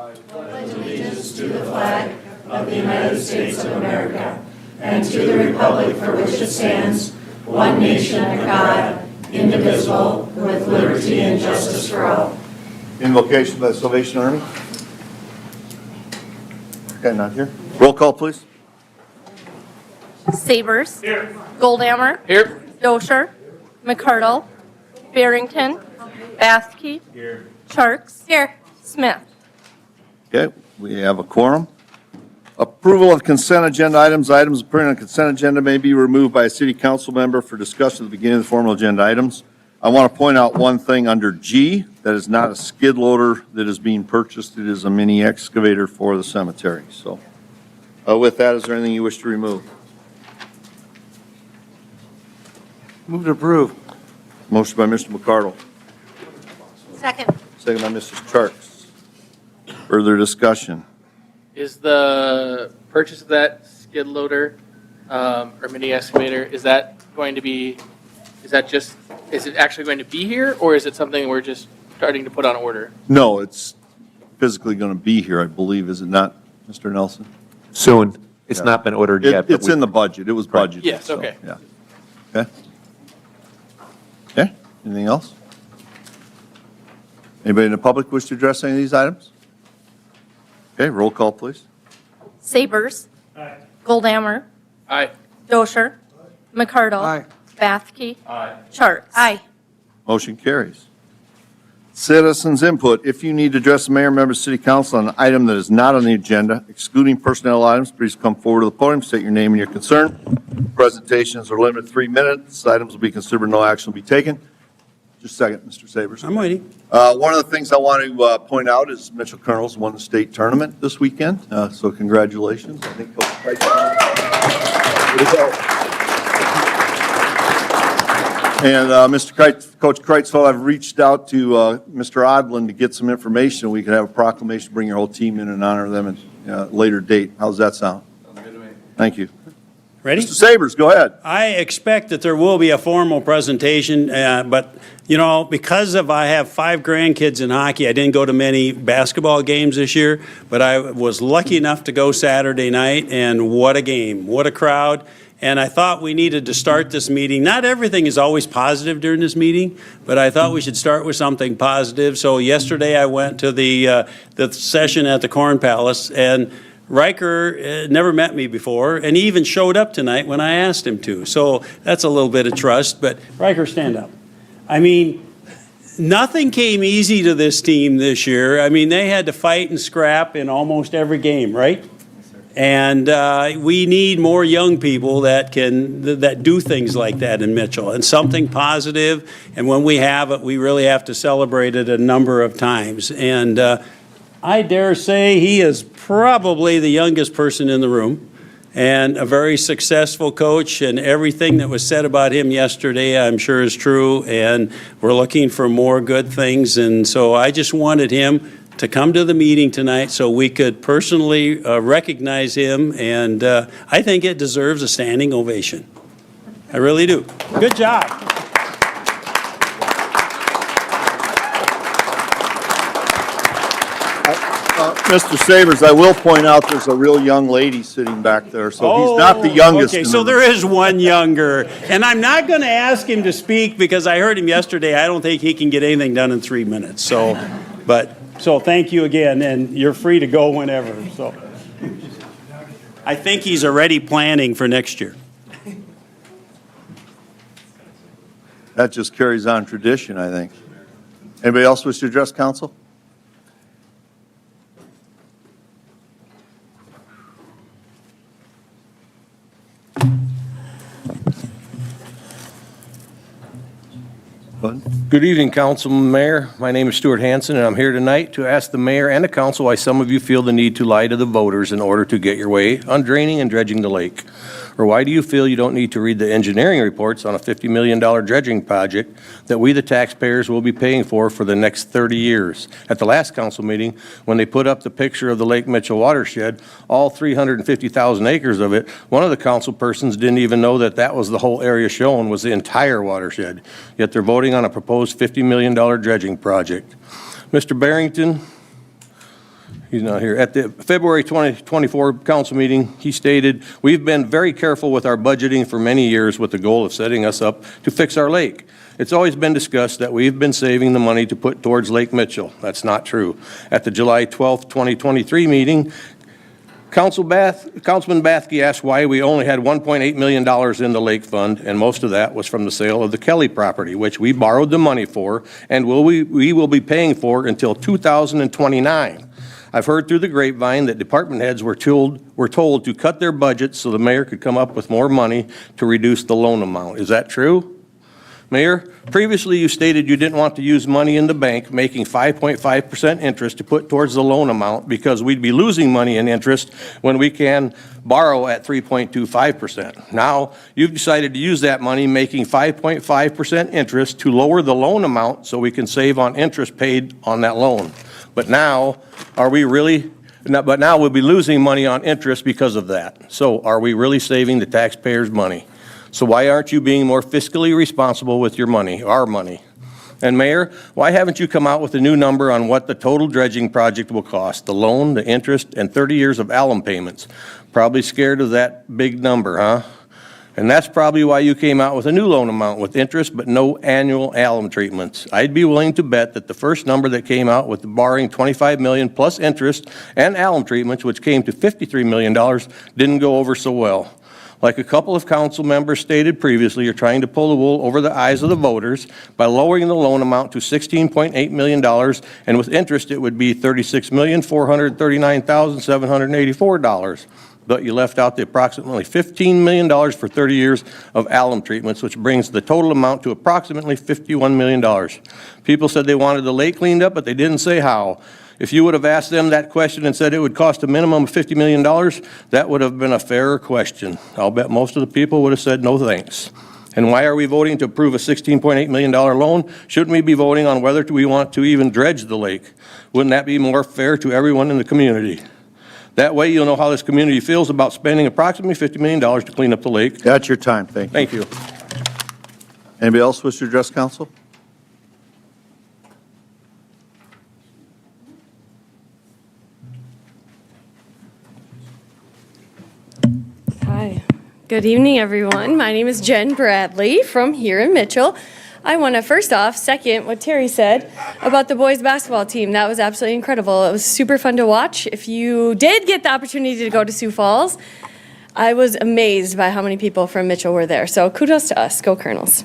Allegiance to the flag of the United States of America and to the republic for which it stands, one nation under God, indivisible, with liberty and justice for all. Invocation by the Salvation Army. Okay, not here. Roll call, please. Sabers. Here. Goldammer. Here. Dosher. McCardle. Barrington. Baskey. Here. Sharks. Here. Smith. Okay, we have a quorum. Approval of consent agenda items. Items appearing on the consent agenda may be removed by a city council member for discussion at the beginning of the formal agenda items. I want to point out one thing under G, that is not a skid loader that is being purchased. It is a mini excavator for the cemetery. So with that, is there anything you wish to remove? Move to approve. Motion by Mr. McCardle, Second. second by Mrs. Charks. Further discussion? Is the purchase of that skid loader or mini excavator, is it actually going to be here, or is it something we're just starting to put on order? No, it's physically going to be here, I believe, is it not, Mr. Nelson? Soon. It's Yeah. not been ordered yet. but It's in the budget, it was budgeted. Yes, so, okay. Yeah. Okay. Okay, anything else? Anybody in the public wish to address any of these items? Okay, roll call, please. Sabers. Aye. Goldammer. Aye. Dosher. McCardle. Aye. Baskey. Aye. Sharks. Aye. Motion carries. Citizens input. If you need to address the mayor and members of city council on an item that is not on the agenda, excluding personnel items, please come forward to the podium, state your name and your concern. Presentations are limited to 3 minutes. Items will be considered, no action will be taken. Just a second, Mr. Sabers. I'm waiting. One of the things I want to point out is Mitchell Colonels won the state tournament this weekend, so congratulations. I think Coach Kreitz. And Coach Kreitzfeld, I've reached out to Mr. Odlin to get some information. We could have a proclamation, bring your whole team in and honor them at a later date. How's that sound? Sounds good to me. Thank you. Ready? Mr. Sabers, go ahead. I expect that there will be a formal presentation, but, because I have 5 grandkids in hockey, I didn't go to many basketball games this year, but I was lucky enough to go Saturday night, and what a game, what a crowd. And I thought we needed to start this meeting. Not everything is always positive during this meeting, but I thought we should start with something positive. So yesterday I went to the session at the Corn Palace, and Riker never met me before, and he even showed up tonight when I asked him to. So that's a little bit of trust, but Riker, stand up. Nothing came easy to this team this year. They had to fight and scrap in almost every game, right? And we need more young people that do things like that in Mitchell, and something positive. And when we have it, we really have to celebrate it a number of times. And I dare say he is probably the youngest person in the room, and a very successful coach, and everything that was said about him yesterday I'm sure is true, and we're looking for more good things. And so I just wanted him to come to the meeting tonight so we could personally recognize him, and I think it deserves a standing ovation. I really do. Good job. Mr. Sabers, I will point out there's a real young lady sitting back there, so he's not the youngest. Okay, in so the there is one younger, and I'm not going to ask him to speak because I heard him yesterday. I don't think he can get anything done in 3 minutes. So thank you again, and you're free to go whenever. So I think he's already planning for next year. That just carries on tradition, I think. Anybody else wish to address council? Go ahead. Good evening, Council Mayor. My name is Stuart Hanson, and I'm here tonight to ask the mayor and the council why some of you feel the need to lie to the voters in order to get your way on draining and dredging the lake. Or why do you feel you don't need to read the engineering reports on a $50 million dredging project that we, the taxpayers, will be paying for the next 30 years? At the last council meeting, when they put up the picture of the Lake Mitchell watershed, all 350,000 acres of it, one of the council persons didn't even know that that was the whole area shown was the entire watershed. Yet they're voting on a proposed $50 million dredging project. Mr. Barrington, He's not here. At the February 2024 council meeting, he stated, "We've been very careful with our budgeting for many years with the goal of setting us up to fix our lake. It's always been discussed that we've been saving the money to put towards Lake Mitchell. That's not true." At the July 12th, 2023 meeting, Councilman Bathke asked why we only had $1.8 million in the lake fund, and most of that was from the sale of the Kelly property, which we borrowed the money for, and we will be paying for until 2029. I've heard through the grapevine that department heads were told to cut their budgets so the mayor could come up with more money to reduce the loan amount. Is that true? Mayor, previously you stated you didn't want to use money in the bank making 5.5% interest to put towards the loan amount because we'd be losing money in interest when we can borrow at 3.25%. Now, you've decided to use that money making 5.5% interest to lower the loan amount so we can save on interest paid on that loan. But now, we'll be losing money on interest because of that. So are we really saving the taxpayers' money? So why aren't you being more fiscally responsible with your money, our money? And Mayor, why haven't you come out with a new number on what the total dredging project will cost, the loan, the interest, and 30 years of alum payments? Probably scared of that big number, huh? And that's probably why you came out with a new loan amount with interest but no annual alum treatments. I'd be willing to bet that the first number that came out with the borrowing $25 million plus interest and alum treatments, which came to $53 million, didn't go over so well. Like a couple of council members stated previously, you're trying to pull the wool over the eyes of the voters by lowering the loan amount to $16.8 million, and with interest, it would be $36,439,784. But you left out the approximately $15 million for 30 years of alum treatments, which brings the total amount to approximately $51 million. People said they wanted the lake cleaned up, but they didn't say how. If you would have asked them that question and said it would cost a minimum of $50 million, that would have been a fairer question. I'll bet most of the people would have said no thanks. And why are we voting to approve a $16.8 million loan? Shouldn't we be voting on whether we want to even dredge the lake? Wouldn't that be more fair to everyone in the community? That way you'll know how this community feels about spending approximately $50 million to clean up the lake. That's your time. Thank you. Thank you. Anybody else wish to address council? Hi. Good evening, everyone. My name is Jen Bradley from here in Mitchell. I want to first off second what Terry said about the boys basketball team. That was absolutely incredible. It was super fun to watch. If you did get the opportunity to go to Sioux Falls, I was amazed by how many people from Mitchell were there. So kudos to us. Go Colonels.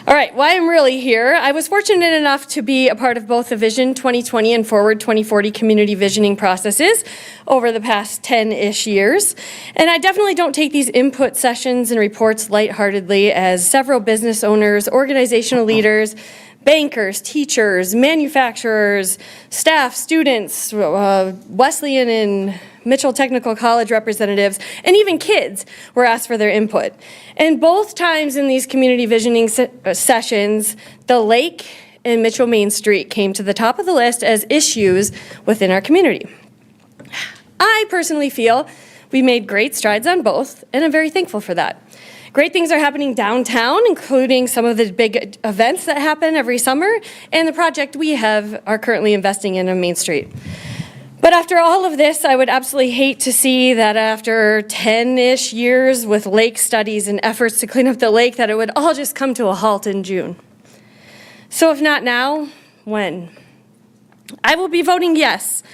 All right, why I'm really here. I was fortunate enough to be a part of both the Vision 2020 and Forward 2040 community visioning processes over the past 10-ish years. And I definitely don't take these input sessions and reports lightheartedly, as several business owners, organizational leaders, bankers, teachers, manufacturers, staff, students, Wesleyan and Mitchell Technical College representatives, and even kids were asked for their input. And both times in these community visioning sessions, the lake and Mitchell Main Street came to the top of the list as issues within our community. I personally feel we made great strides on both, and I'm very thankful for that. Great things are happening downtown, including some of the big events that happen every summer, and the project we are currently investing in on Main Street. But after all of this, I would absolutely hate to see that after 10-ish years with lake studies and efforts to clean up the lake, that it would all just come to a halt in June. So if not now, when? I will be voting yes.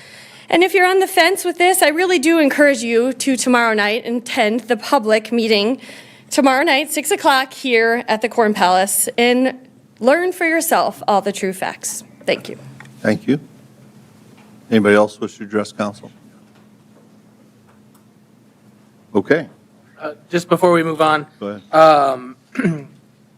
And if you're on the fence with this, I really do encourage you to tomorrow night attend the public meeting tomorrow night, 6 o'clock here at the Corn Palace, and learn for yourself all the true facts. Thank you. Thank you. Anybody else wish to address council? Okay, Just before we move on, go ahead.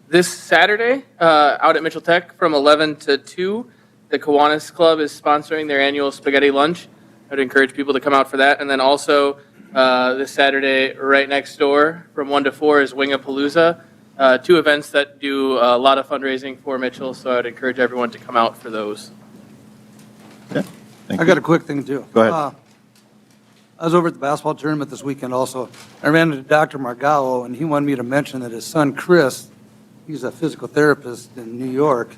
this Saturday, out at Mitchell Tech from 11 to 2, the Kiwanis Club is sponsoring their annual spaghetti lunch. I'd encourage people to come out for that. And then also this Saturday, right next door from 1 to 4 is Wingapalooza. Two events that do a lot of fundraising for Mitchell, so I'd encourage everyone to come out for those. Okay, thank I you. got a quick thing too. Go ahead. I was over at the basketball tournament this weekend also. I ran into Dr. Margallo, and he wanted me to mention that his son Chris, he's a physical therapist in New York.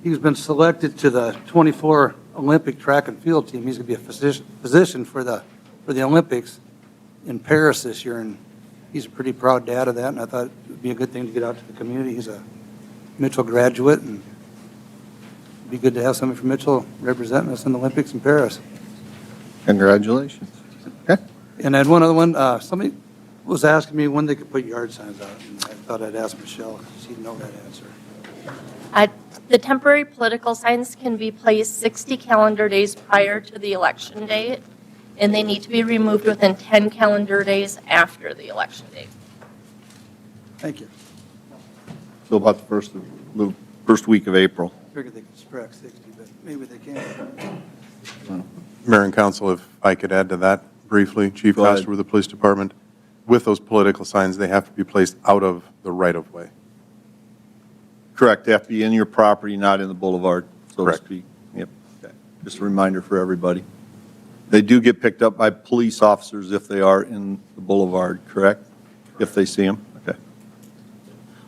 He's been selected to the 24 Olympic track and field team. He's going to be a physician for the Olympics in Paris this year, and he's a pretty proud dad of that, and I thought it would be a good thing to get out to the community. He's a Mitchell graduate, and it'd be good to have somebody from Mitchell representing us in the Olympics in Paris. Congratulations. Okay. And I had one other one. Somebody was asking me when they could put yard signs out, and I thought I'd ask Michelle. She'd know that answer. The temporary political signs can be placed 60 calendar days prior to the election date, and they need to be removed within 10 calendar days after the election date. Thank you. So about the first week of April. Figured they could strike 60, but maybe they can't. Mayor and council, if I could add to that briefly, Chief Go ahead. Coster with the police department, with those political signs, they have to be placed out of the right-of-way. Correct, they have to be in your property, not in the boulevard, so to Correct. speak. Yep. Okay. Just a reminder for everybody. They do get picked up by police officers if they are in the boulevard, correct? If they see them? Okay.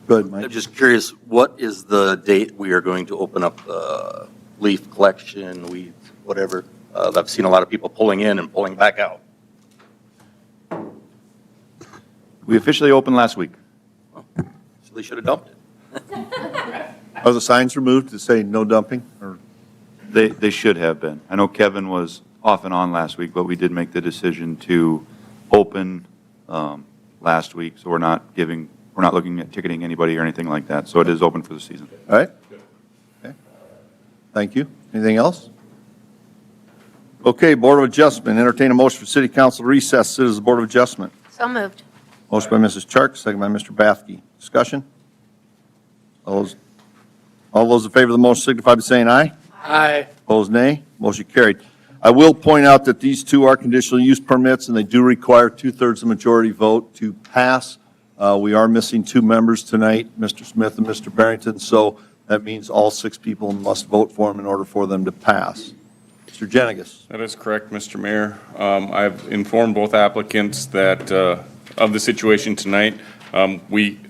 Good, I'm Mike. just curious, what is the date we are going to open up leaf collection, weeds, whatever? I've seen a lot of people pulling in and pulling back out. We officially opened last week. So they should have dumped it. Are the signs removed to say no dumping? Or They should have been. I know Kevin was off and on last week, but we did make the decision to open last week, so we're not looking at ticketing anybody or anything like that. So it is open for the season. All right? Okay. Thank you. Anything else? Okay, Board of Adjustment, entertain a motion for City Council to recess, sit as the Board of Adjustment. So moved. Motion by Mrs. Chark, second by Mr. Bathke. Discussion? All those in favor of the motion signify by saying aye. Aye. Opposed, nay. Motion carried. I will point out that these two are conditional use permits, and they do require two-thirds of majority vote to pass. We are missing two members tonight, Mr. Smith and Mr. Barrington, so that means all six people must vote for them in order for them to pass. Mr. Jenigas. That is correct, Mr. Mayor. I've informed both applicants that, of the situation tonight.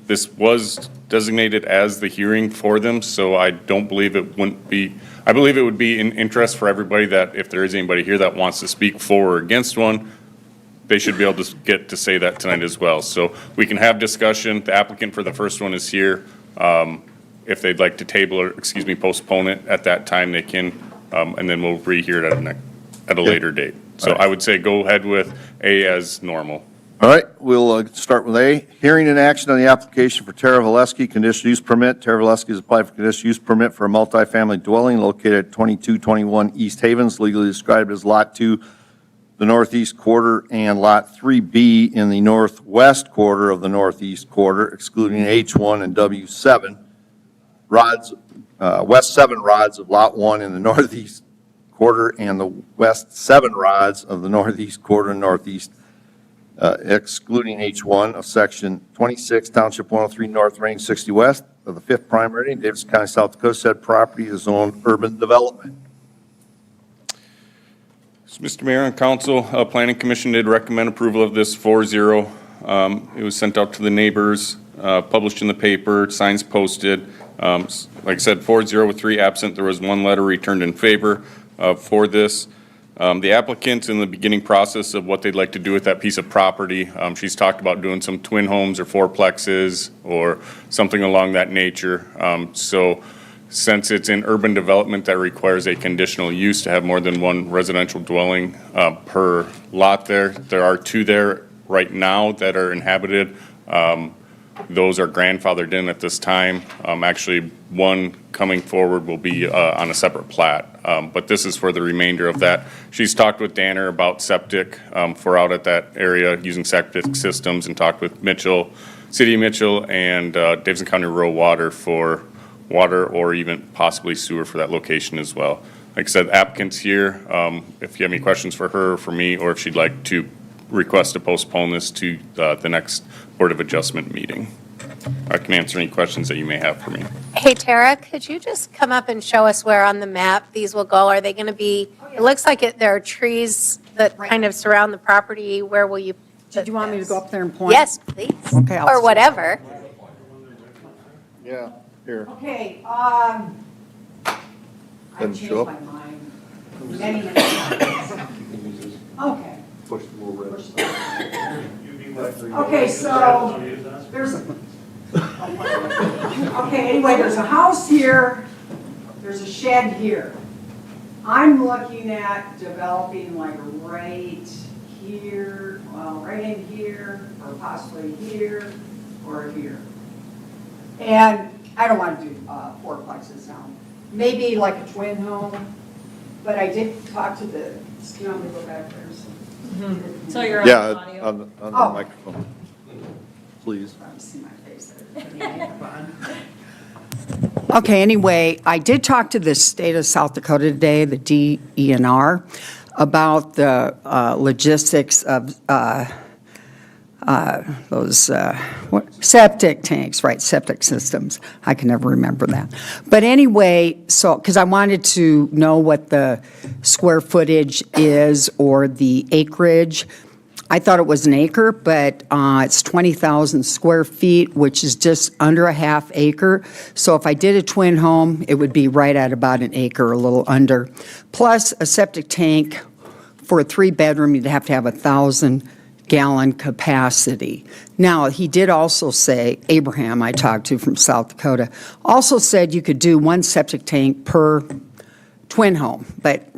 This was designated as the hearing for them, so I don't believe it wouldn't be, I believe it would be in interest for everybody that if there is anybody here that wants to speak for or against one, they should be able to get to say that tonight as well. So we can have discussion. The applicant for the first one is here. If they'd like to table or, postpone it at that time, they can, and then we'll rehear it at a later date. So I would say go ahead with A as normal. All right, we'll start with A. Hearing and action on the application for Tara Valesky conditional use permit. Tara Valesky has applied for conditional use permit for a multifamily dwelling located at 2221 East Havens, legally described as Lot 2, the northeast quarter, and Lot 3B in the northwest quarter of the northeast quarter, excluding H1 and W7. West 7 rods of Lot 1 in the northeast quarter and the west 7 rods of the northeast quarter and northeast, excluding H1 of Section 26, Township 103 North, Range 60 West of the 5th Primary, Davidson County, South Dakota. Said property is zoned urban development. So, Mr. Mayor and Council, Planning Commission did recommend approval of this 4-0. It was sent out to the neighbors, published in the paper, signs posted. Like I said, 4-0 with 3 absent. There was 1 letter returned in favor for this. The applicant's in the beginning process of what they'd like to do with that piece of property. She's talked about doing some twin homes or fourplexes or something along that nature. So since it's in urban development that requires a conditional use to have more than 1 residential dwelling per lot there are 2 there right now that are inhabited. Those are grandfathered in at this time. Actually, 1 coming forward will be on a separate plat, but this is for the remainder of that. She's talked with Danner about septic for out at that area using septic systems, and talked with Mitchell, City of Mitchell, and Davidson County Rural Water for water or even possibly sewer for that location as well. Like I said, applicant's here. If you have any questions for her or for me, or if she'd like to request to postpone this to the next Board of Adjustment meeting, I can answer any questions that you may have for me. Hey, Tara, could you just come up and show us where on the map these will go? Are they going to be, it looks like there are trees that kind of surround the property. Where will you? Did you want me to go up there and point? Yes, please. Okay, I'll Or whatever. Yeah, here. Okay, Doesn't show up. my mind. Many, many times. Okay. Okay, so there's, okay, anyway, there's a house here, there's a shed here. I'm looking at developing like right here, well, right in here, or possibly here, or here. And I don't want to do fourplexes now. Maybe like a twin home, but I did talk to the, you want me to go back there? So you're Yeah, on the Oh. microphone. Please. See my face there. Okay, anyway, I did talk to the state of South Dakota today, the DENR, about the logistics of those septic tanks, right, septic systems. I can never remember that. But anyway, so, because I wanted to know what the square footage is or the acreage. I thought it was an acre, but it's 20,000 square feet, which is just under a half acre. So if I did a twin home, it would be right at about an acre, a little under. Plus a septic tank for a 3-bedroom, you'd have to have 1,000-gallon capacity. Now, he did also say, Abraham I talked to from South Dakota, also said you could do 1 septic tank per twin home, but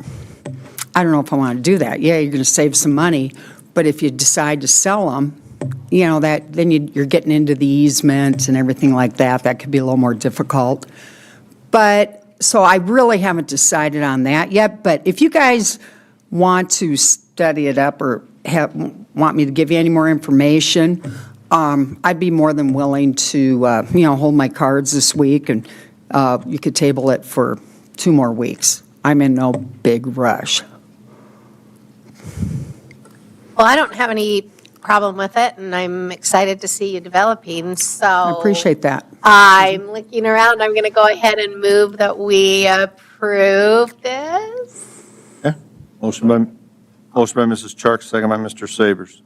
I don't know if I want to do that. Yeah, you're going to save some money, but if you decide to sell them, you know, that then you're getting into the easement and everything like that. That could be a little more difficult. But, so I really haven't decided on that yet, but if you guys want to study it up or want me to give you any more information, I'd be more than willing to, hold my cards this week, and you could table it for 2 more weeks. I'm in no big rush. Well, I don't have any problem with it, and I'm excited to see you developing, so. I appreciate that. I'm looking around, I'm going to go ahead and move that we approve this. Okay. Motion by Mrs. Chark, second by Mr. Sabers.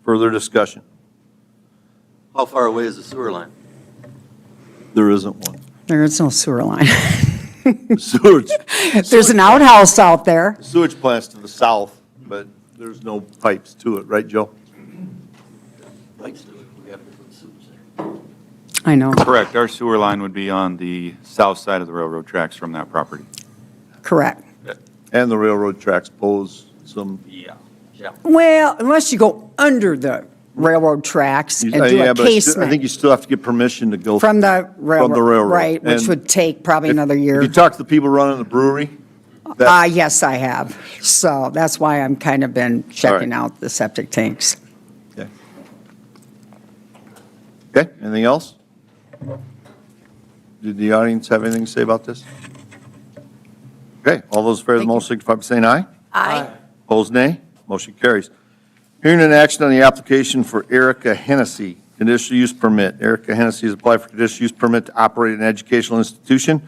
Further discussion? How far away is the sewer line? There isn't one. There is no sewer line. Sewage, There's an outhouse out there. sewage plant's to the south, but there's no pipes to it, right, Joe? Pipes to it, we gotta put sewage there. I know, Correct. Our sewer line would be on the south side of the railroad tracks from that property. correct. And the railroad tracks pose some. Yeah. Well, unless you go under the railroad tracks and do Yeah, a but I think casement you still have to get permission to go. from the railroad. railroad. Right, which And would take probably another If year. you talk to the people running the brewery, that, Yes, I have. So that's why I'm kind of been checking All out the septic tanks. okay, anything else? Did the audience have anything to say about this? Okay, all those in favor of the motion signify by saying aye. Aye. Opposed, nay. Motion carries. Hearing an action on the application for Erica Hennessy, conditional use permit. Erica Hennessy has applied for conditional use permit to operate an educational institution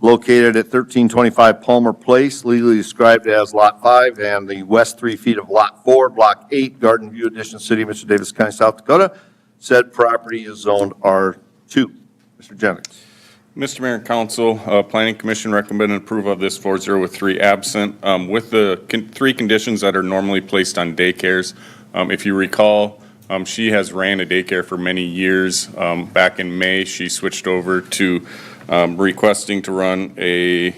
located at 1325 Palmer Place, legally described as Lot 5 and the west 3 feet of Lot 4, Block 8, Garden View Addition, City of Mitchell, Davis County, South Dakota. Said property is zoned R2. Mr. Jennings. Mr. Mayor and Council, Planning Commission recommended approval of this 4-0 with 3 absent, with the 3 conditions that are normally placed on daycares. If you recall, she has ran a daycare for many years. Back in May, she switched over to requesting to run a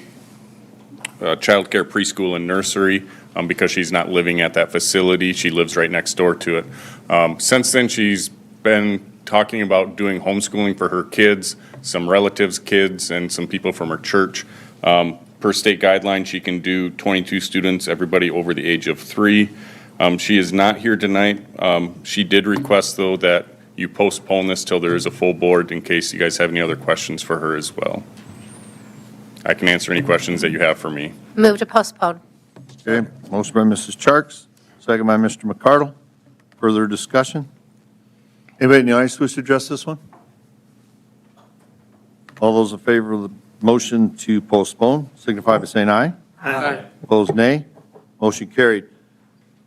childcare preschool and nursery because she's not living at that facility. She lives right next door to it. Since then, she's been talking about doing homeschooling for her kids, some relatives' kids, and some people from her church. Per state guidelines, she can do 22 students, everybody over the age of 3. She is not here tonight. She did request, though, that you postpone this till there is a full board in case you guys have any other questions for her as well. I can answer any questions that you have for me. Move to postpone. Okay, motion by Mrs. Charks, second by Mr. McCardle. Further discussion? Anybody in the audience wish to address this one? All those in favor of the motion to postpone signify by saying aye. Aye. Opposed, nay. Motion carried.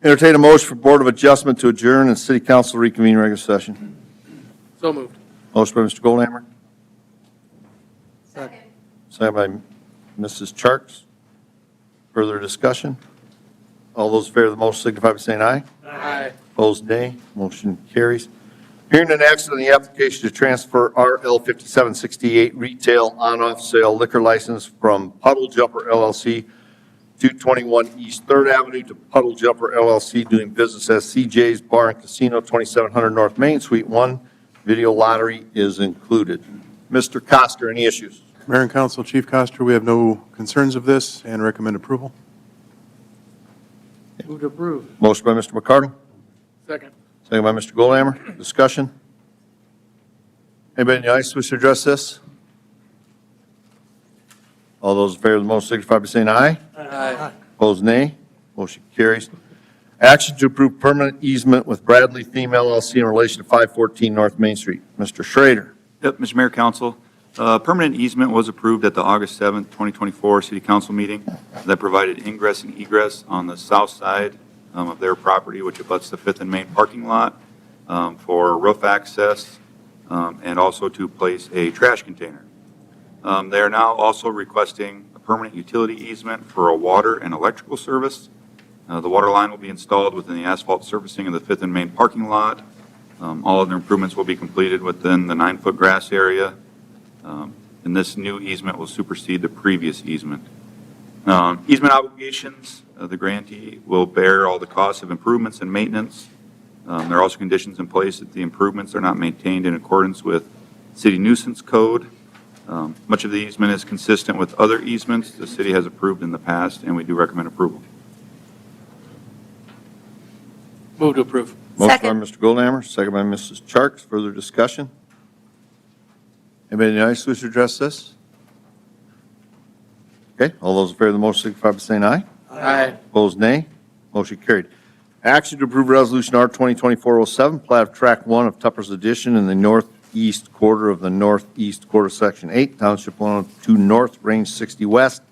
Entertain a motion for Board of Adjustment to adjourn and City Council reconvene regular session. So moved. Motion by Mr. Goldhammer. Second by Mrs. Charks. Further discussion? All those in favor of the motion signify by saying aye. Aye. Opposed, nay. Motion carries. Hearing and action on the application to transfer RL 5768 retail on-off sale liquor license from Puddle Jumper LLC, 221 East 3rd Avenue, to Puddle Jumper LLC, doing business as CJ's Bar and Casino, 2700 North Main, Suite 1. Video lottery is included. Mr. Coster, any issues? Mayor and Council, Chief Coster, we have no concerns of this and recommend approval. Move to approve. Motion by Mr. McCardle, Second. second by Mr. Goldhammer. Discussion? Anybody in the audience wish to address this? All those in favor of the motion signify by saying aye. Aye. Opposed, nay. Motion carries. Action to approve permanent easement with Bradley Theme LLC in relation to 514 North Main Street. Mr. Schrader. Yep, Mr. Mayor, Council. Permanent easement was approved at the August 7th, 2024 City Council meeting that provided ingress and egress on the south side of their property, which abuts the 5th and Main parking lot, for roof access, and also to place a trash container. They are now also requesting a permanent utility easement for a water and electrical service. The water line will be installed within the asphalt surfacing of the 5th and Main parking lot. All other improvements will be completed within the 9-foot grass area. And this new easement will supersede the previous easement. Easement obligations, the grantee will bear all the costs of improvements and maintenance. There are also conditions in place that the improvements are not maintained in accordance with city nuisance code. Much of the easement is consistent with other easements the city has approved in the past, and we do recommend approval. Move to approve. Motion by Second. Mr. Goldhammer, second by Mrs. Charks. Further discussion? Anybody in the audience wish to address this? Okay, all those in favor of the motion signify by saying aye. Aye. Opposed, nay. Motion carried. Action to approve Resolution R 2024-07, plat of Track 1 of Tupper's Addition in the northeast quarter of the northeast quarter, Section 8, Township 102 North, Range 60 West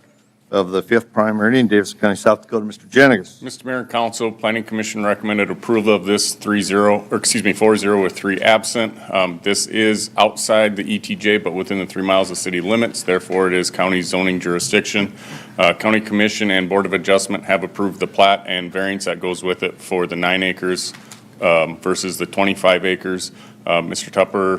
of the 5th Prime Meridian, Davidson County, South Dakota. Mr. Jenigas. Mr. Mayor and Council, Planning Commission recommended approval of this 4-0 with 3 absent. This is outside the ETJ, but within the 3 miles of city limits. Therefore, it is county zoning jurisdiction. County Commission and Board of Adjustment have approved the plat and variance that goes with it for the 9 acres versus the 25 acres. Mr. Tupper,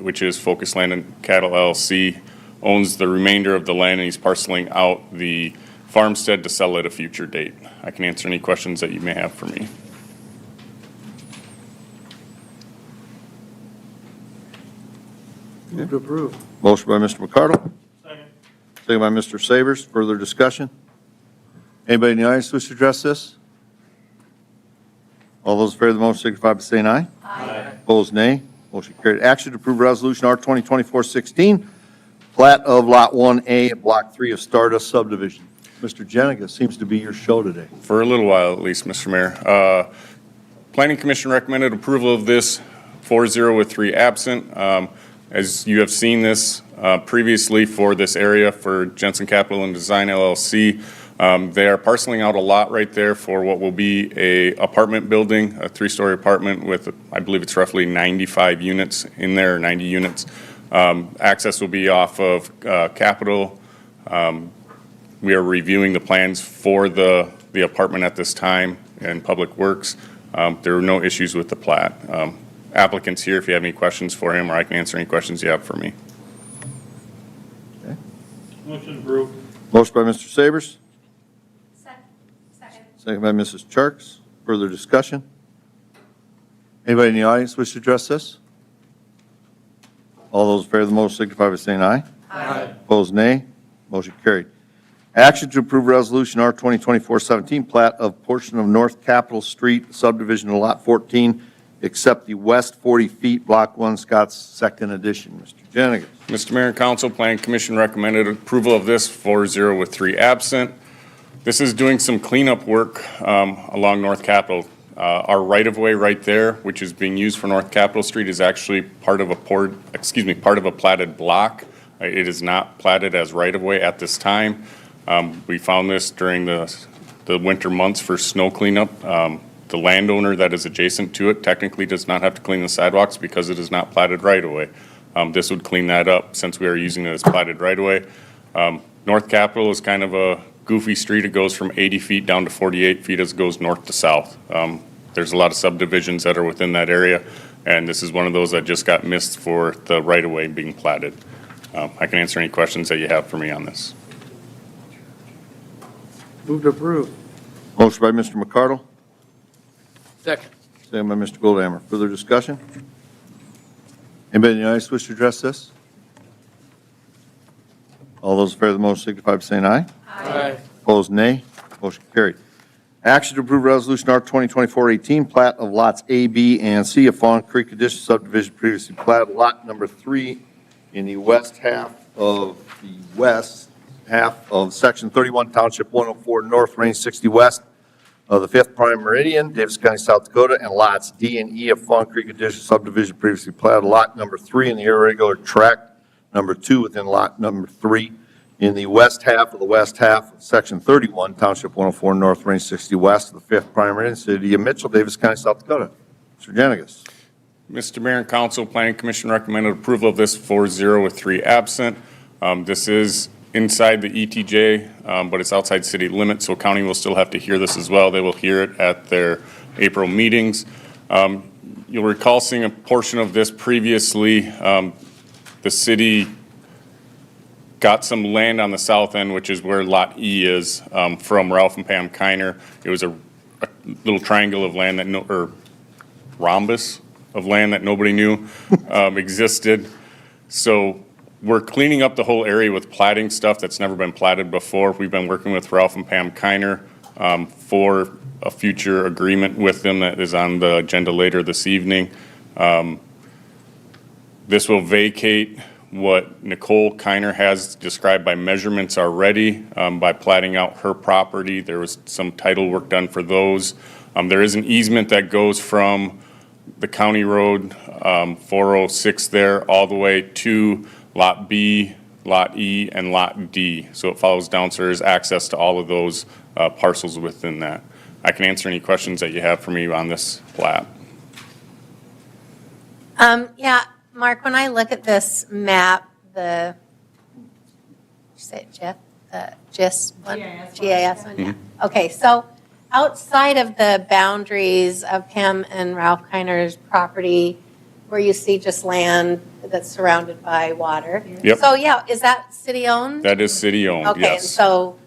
which is Focus Land and Cattle LLC, owns the remainder of the land, and he's parceling out the farmstead to sell at a future date. I can answer any questions that you may have for me. Move to approve. Motion by Mr. McCardle. Second by Mr. Savers. Further discussion? Anybody in the audience wish to address this? All those in favor of the motion signify by saying aye. Aye. Opposed, nay. Motion carried. Action to approve Resolution R 2024-16, plat of Lot 1A at Block 3 of Stardust subdivision. Mr. Jenigas, seems to be your show today. For a little while at least, Mr. Mayor. Planning Commission recommended approval of this 4-0 with 3 absent. As you have seen this previously for this area for Jensen Capital and Design LLC, they are parceling out a lot right there for what will be a apartment building, a 3-story apartment with, I believe it's roughly 95 units in there, 90 units. Access will be off of Capitol. We are reviewing the plans for the apartment at this time in Public Works. There are no issues with the plat. Applicant's here if you have any questions for him, or I can answer any questions you have for me. Okay. Motion approved. Motion by Mr. Savers, Second. second by Mrs. Charks. Further discussion? Anybody in the audience wish to address this? All those in favor of the motion signify by saying aye. Aye. Opposed, nay. Motion carried. Action to approve Resolution R 2024-17, plat of portion of North Capitol Street subdivision of Lot 14, except the west 40 feet, Block 1, Scott's Second Edition. Mr. Jenigas. Mr. Mayor and Council, Planning Commission recommended approval of this 4-0 with 3 absent. This is doing some cleanup work along North Capitol. Our right-of-way right there, which is being used for North Capitol Street, is actually part of a platted block. It is not platted as right-of-way at this time. We found this during the winter months for snow cleanup. The landowner that is adjacent to it technically does not have to clean the sidewalks because it is not platted right-of-way. This would clean that up since we are using it as platted right-of-way. North Capitol is kind of a goofy street. It goes from 80 feet down to 48 feet as it goes north to south. There's a lot of subdivisions that are within that area, and this is one of those that just got missed for the right-of-way being platted. I can answer any questions that you have for me on this. Move to approve. Motion by Mr. McCardle, Second. second by Mr. Goldhammer. Further discussion? Anybody in the audience wish to address this? All those in favor of the motion signify by saying aye. Aye. Opposed, nay. Motion carried. Action to approve Resolution R 2024-18, plat of lots A, B, and C of Fawn Creek Addition subdivision previously platted, lot number 3 in the west half of Section 31, Township 104 North, Range 60 West of the 5th Prime Meridian, Davis County, South Dakota, and lots D and E of Fawn Creek Addition subdivision previously platted, lot number 3 in the irregular tract number 2 within lot number 3 in the west half of Section 31, Township 104 North, Range 60 West of the 5th Prime Meridian, City of Mitchell, Davis County, South Dakota. Mr. Jenigas. Mr. Mayor and Council, Planning Commission recommended approval of this 4-0 with 3 absent. This is inside the ETJ, but it's outside city limits, so county will still have to hear this as well. They will hear it at their April meetings. You'll recall seeing a portion of this previously. The city got some land on the south end, which is where Lot E is, from Ralph and Pam Kiner. It was a little triangle of land or rhombus of land that nobody knew existed. So we're cleaning up the whole area with platting stuff that's never been platted before. We've been working with Ralph and Pam Kiner for a future agreement with them that is on the agenda later this evening. This will vacate what Nicole Kiner has described by measurements already by platting out her property. There was some title work done for those. There is an easement that goes from the county road 406 there all the way to Lot B, Lot E, and Lot D. So it follows down, so there's access to all of those parcels within that. I can answer any questions that you have for me on this plat. Yeah, Mark, when I look at this map, the, did you say it, Jeff? The GIS one? GIS one, yeah. Okay, so outside of the boundaries of Pam and Ralph Kiner's property, where you see just land that's surrounded by water. Yep. So, yeah, is that city-owned? That is city-owned, Okay, and yes. so,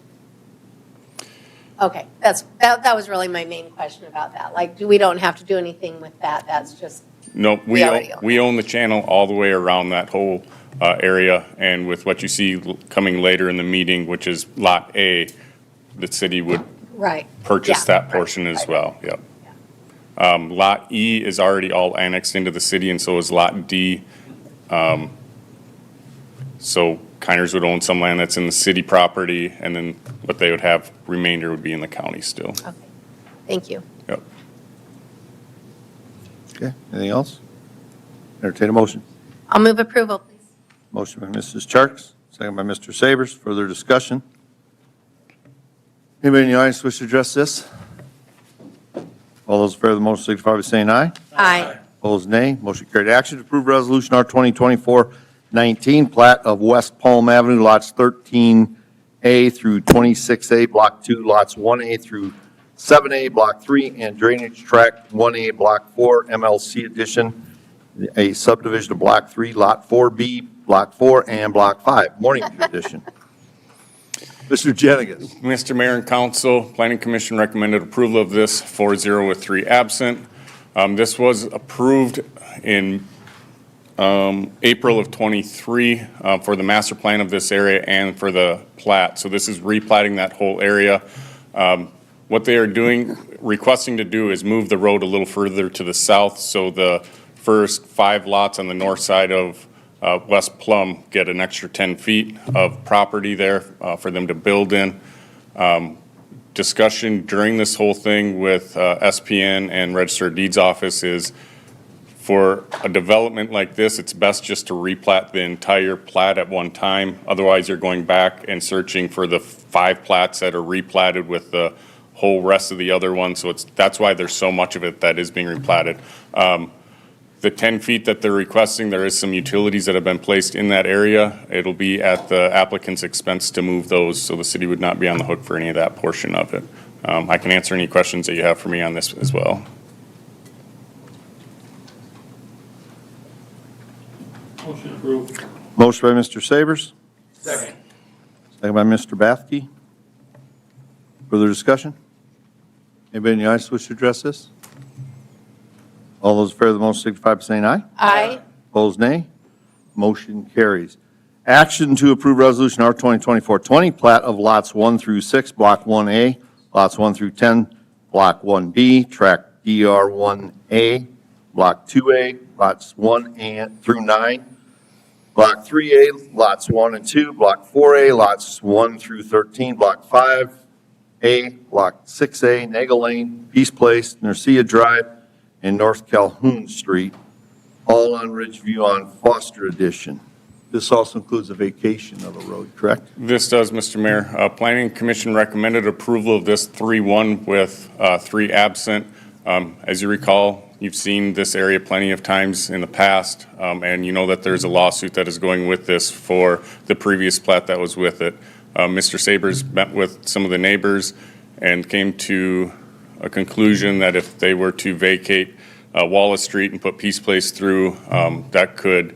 okay, that was really my main question about that. Like, we don't have to do anything with that, that's just, No, We already own we own the channel all the way around that whole area, and with what you see coming later in the meeting, which is Lot A, the city would right. purchase Yeah, that portion as right. well, yep. Lot E is already all annexed into the city, and so is Lot D. So Kiners would own some land that's in the city property, and then what they would have remainder would be in the county still. Okay, thank you. Yep. Okay, anything else? Entertain a motion. I'll move approval, please. Motion by Mrs. Charks, second by Mr. Sabers. Further discussion? Anybody in the audience wish to address this? All those in favor of the motion signify by saying aye. Aye. Opposed, nay. Motion carried. Action to approve Resolution R 2024-19, plat of West Palm Avenue, lots 13A through 26A, Block 2, lots 1A through 7A, Block 3, and Drainage Tract 1A, Block 4, MLC Edition, a subdivision of Block 3, Lot 4B, Block 4, and Block 5, Morningview Edition. Mr. Jenigas. Mr. Mayor and Council, Planning Commission recommended approval of this 4-0 with 3 absent. This was approved in April of '23 for the master plan of this area and for the plat. So this is replatting that whole area. What they are requesting to do is move the road a little further to the south, so the first 5 lots on the north side of West Plum get an extra 10 feet of property there for them to build in. Discussion during this whole thing with SPN and Register of Deeds Office is, for a development like this, it's best just to replat the entire plat at one time. Otherwise, you're going back and searching for the 5 plats that are replatted with the whole rest of the other ones. So that's why there's so much of it that is being replatted. the 10 feet that they're requesting, there is some utilities that have been placed in that area. It'll be at the applicant's expense to move those, so the city would not be on the hook for any of that portion of it. I can answer any questions that you have for me on this as well. Motion by Mr. Sabers. Second by Mr. Bathke. Further discussion? Anybody in the audience wish to address this? All those in favor of the motion signify by saying aye. Aye. Opposed, nay. Motion carries. Action to approve Resolution R 2024-20, plat of lots 1 through 6, Block 1A, lots 1 through 10, Block 1B, Tract DR 1A, Block 2A, lots 1 through 9, Block 3A, lots 1 and 2, Block 4A, lots 1 through 13, Block 5A, Block 6A, Nagel Lane, Peace Place, Nercia Drive, and North Calhoun Street, all on Ridgeview on Foster Edition. This also includes a vacation of a road, correct? This does, Mr. Mayor. Planning Commission recommended approval of this 3-1 with 3 absent. As you recall, you've seen this area plenty of times in the past, and you know that there's a lawsuit that is going with this for the previous plat that was with it. Mr. Sabers met with some of the neighbors and came to a conclusion that if they were to vacate Wallace Street and put Peace Place through, that could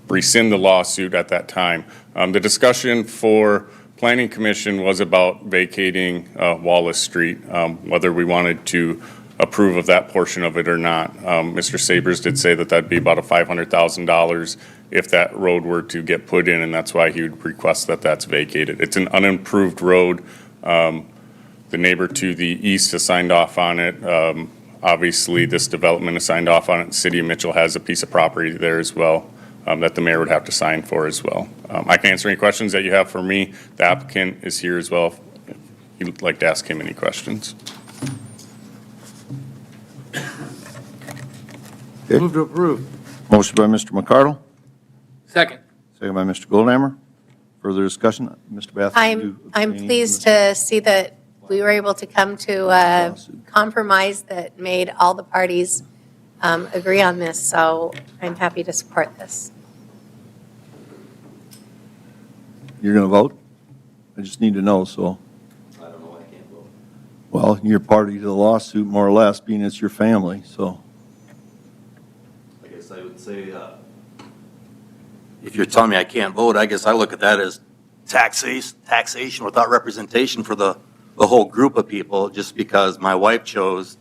rescind the lawsuit at that time. The discussion for Planning Commission was about vacating Wallace Street, whether we wanted to approve of that portion of it or not. Mr. Sabers did say that that'd be about a $500,000 if that road were to get put in, and that's why he would request that that's vacated. It's an unimproved road. The neighbor to the east has signed off on it. Obviously, this development has signed off on it. The City of Mitchell has a piece of property there as well that the mayor would have to sign for as well. I can answer any questions that you have for me. The applicant is here as well if you'd like to ask him any questions. Okay. Move to approve. Motion by Mr. McCardle, Second. second by Mr. Goldhammer. Further discussion? Mr. Bath? I'm pleased to see that we were able to come to a compromise that made all the parties agree on this, so I'm happy to support this. You're going to vote? I just need to know, so. I don't know, I can't vote. Well, you're party to the lawsuit, more or less, being it's your family, so. I guess I would say, if you're telling me I can't vote, I guess I look at that as taxation without representation for the whole group of people, just because my wife chose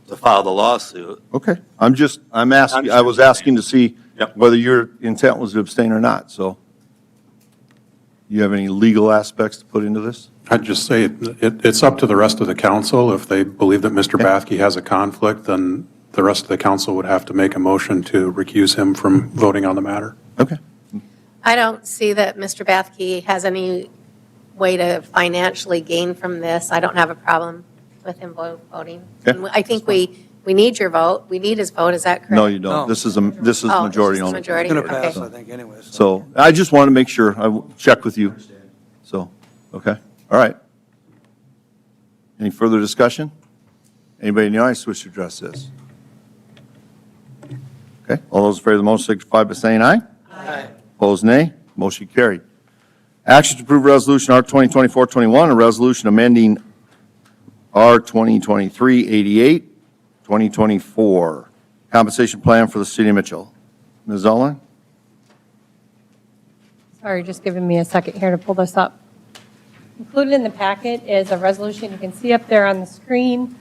to file the lawsuit. Okay, I was asking to see Yep. whether your intent was to abstain or not, so. You have any legal aspects to put into this? I'd just say it's up to the rest of the council. If they believe that Mr. Bathke has a conflict, then the rest of the council would have to make a motion to recuse him from voting on the matter. Okay. I don't see that Mr. Bathke has any way to financially gain from this. I don't have a problem with him voting. Okay. And I think we need your vote. We need his vote. Is that correct? No, you don't. No. This is Oh, majority this is only. majority. It's going to Okay. pass, I think, anyways. So I just wanted to make sure, I will check with you. So, okay, all right. Any further discussion? Anybody in the audience wish to address this? Okay, all those in favor of the motion signify by saying aye. Aye. Opposed, nay. Motion carried. Action to approve Resolution R 2024-21, a resolution amending R 2023-88, 2024, compensation plan for the City of Mitchell. Ms. Owen? Sorry, just giving me a second here to pull this up. Included in the packet is a resolution you can see up there on the screen.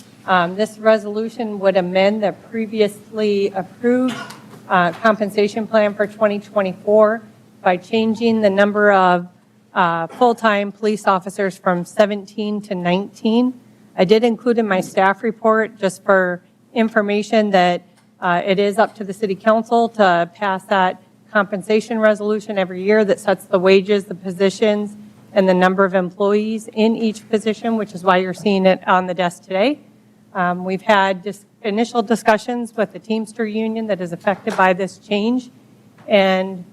This resolution would amend the previously approved compensation plan for 2024 by changing the number of full-time police officers from 17 to 19. I did include in my staff report, just for information, that it is up to the city council to pass that compensation resolution every year that sets the wages, the positions, and the number of employees in each position, which is why you're seeing it on the desk today. We've had just initial discussions with the Teamster Union that is affected by this change, and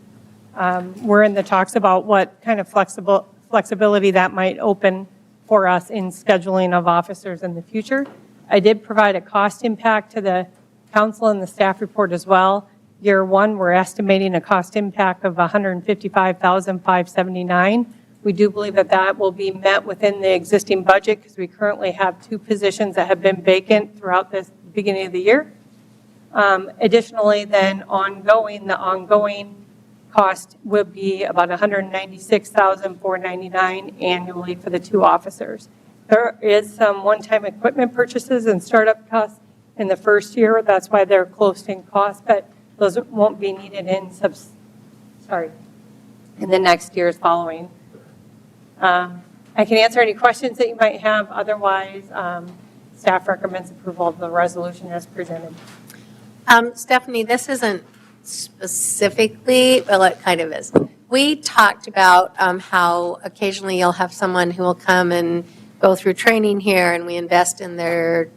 we're in the talks about what kind of flexibility that might open for us in scheduling of officers in the future. I did provide a cost impact to the council in the staff report as well. Year one, we're estimating a cost impact of $155,579. We do believe that that will be met within the existing budget because we currently have 2 positions that have been vacant throughout this beginning of the year. Additionally, then the ongoing cost will be about $196,499 annually for the 2 officers. There is some one-time equipment purchases and startup costs in the first year. That's why they're close in cost, but those won't be needed in the next years following. I can answer any questions that you might have. Otherwise, staff recommends approval of the resolution as presented. Stephanie, this isn't specifically, well, it kind of is. We talked about how occasionally you'll have someone who will come and go through training here, and we invest in them,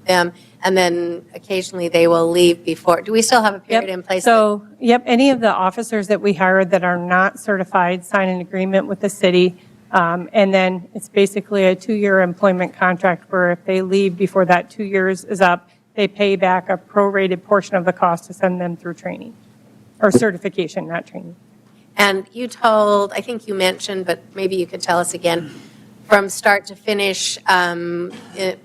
and then occasionally they will leave before. Do we still have a period in place? So, any of the officers that we hire that are not certified sign an agreement with the city, and then it's basically a 2-year employment contract where if they leave before that 2 years is up, they pay back a prorated portion of the cost to send them through training, or certification, not training. And you told, I think you mentioned, but maybe you could tell us again, from start to finish, the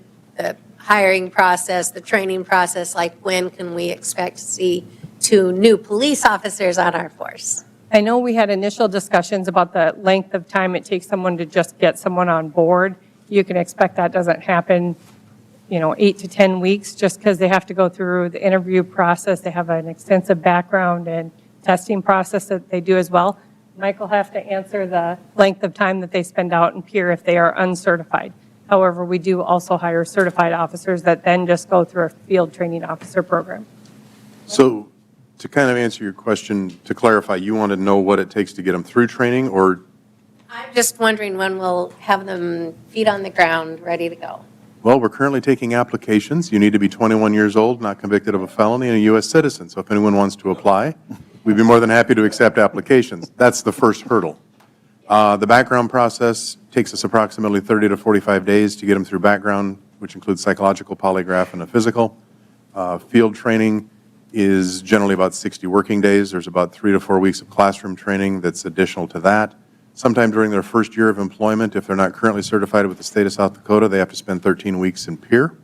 hiring process, the training process, like when can we expect to see 2 new police officers on our force? I know we had initial discussions about the length of time it takes someone to just get someone on board. You can expect that doesn't happen 8 to 10 weeks, just because they have to go through the interview process. They have an extensive background and testing process that they do as well. Mike will have to answer the length of time that they spend out in Pierre if they are uncertified. However, we do also hire certified officers that then just go through a field training officer program. So to kind of answer your question, to clarify, you want to know what it takes to get them through training, or? I'm just wondering when we'll have them feet on the ground, ready to go. Well, we're currently taking applications. You need to be 21 years old, not convicted of a felony, and a U.S. citizen. So if anyone wants to apply, we'd be more than happy to accept applications. That's the first hurdle. The background process takes us approximately 30 to 45 days to get them through background, which includes psychological, polygraph, and a physical. Field training is generally about 60 working days. There's about 3 to 4 weeks of classroom training that's additional to that. Sometime during their first year of employment, if they're not currently certified with the state of South Dakota, they have to spend 13 weeks in Pierre.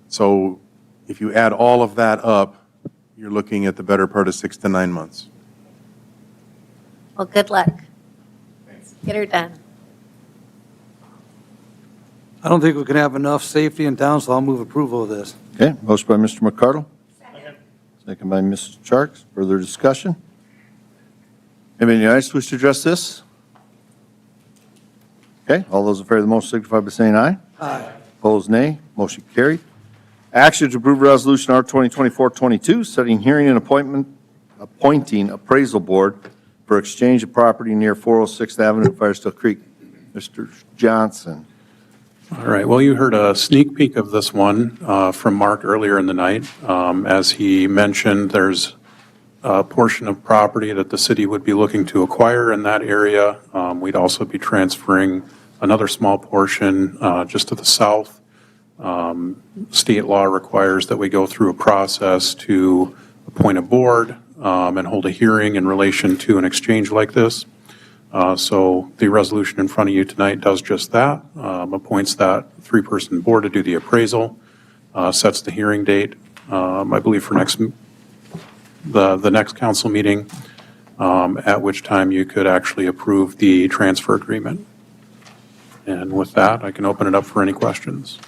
So if you add all of that up, you're looking at the better part of 6 to 9 months. Well, good luck. Get her done. I don't think we can have enough safety in town, so I'll move approval of this. Okay, motion by Mr. McCardle. Second by Mrs. Charks. Further discussion? Anybody in the audience wish to address this? Okay, all those in favor of the motion signify by saying aye. Aye. Opposed, nay. Motion carried. Action to approve resolution R 2024-22, setting hearing and appointing appraisal board for exchange of property near 406th Avenue and Firestill Creek. Mr. Johnson. All right, well, you heard a sneak peek of this one from Mark earlier in the night. As he mentioned, there's a portion of property that the city would be looking to acquire in that area. We'd also be transferring another small portion just to the south. State law requires that we go through a process to appoint a board and hold a hearing in relation to an exchange like this. So the resolution in front of you tonight does just that, appoints that 3-person board to do the appraisal, sets the hearing date, I believe for the next council meeting, at which time you could actually approve the transfer agreement. And with that, I can open it up for any questions.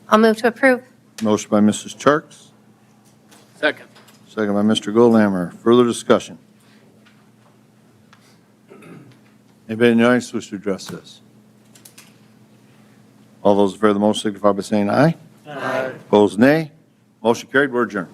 I'll move to approve. Motion by Mrs. Charks. Second. Second by Mr. Goldhammer. Further discussion? Anybody in the audience wish to address this? All those in favor of the motion signify by saying aye. Aye. Opposed, nay. Motion carried. We're adjourned.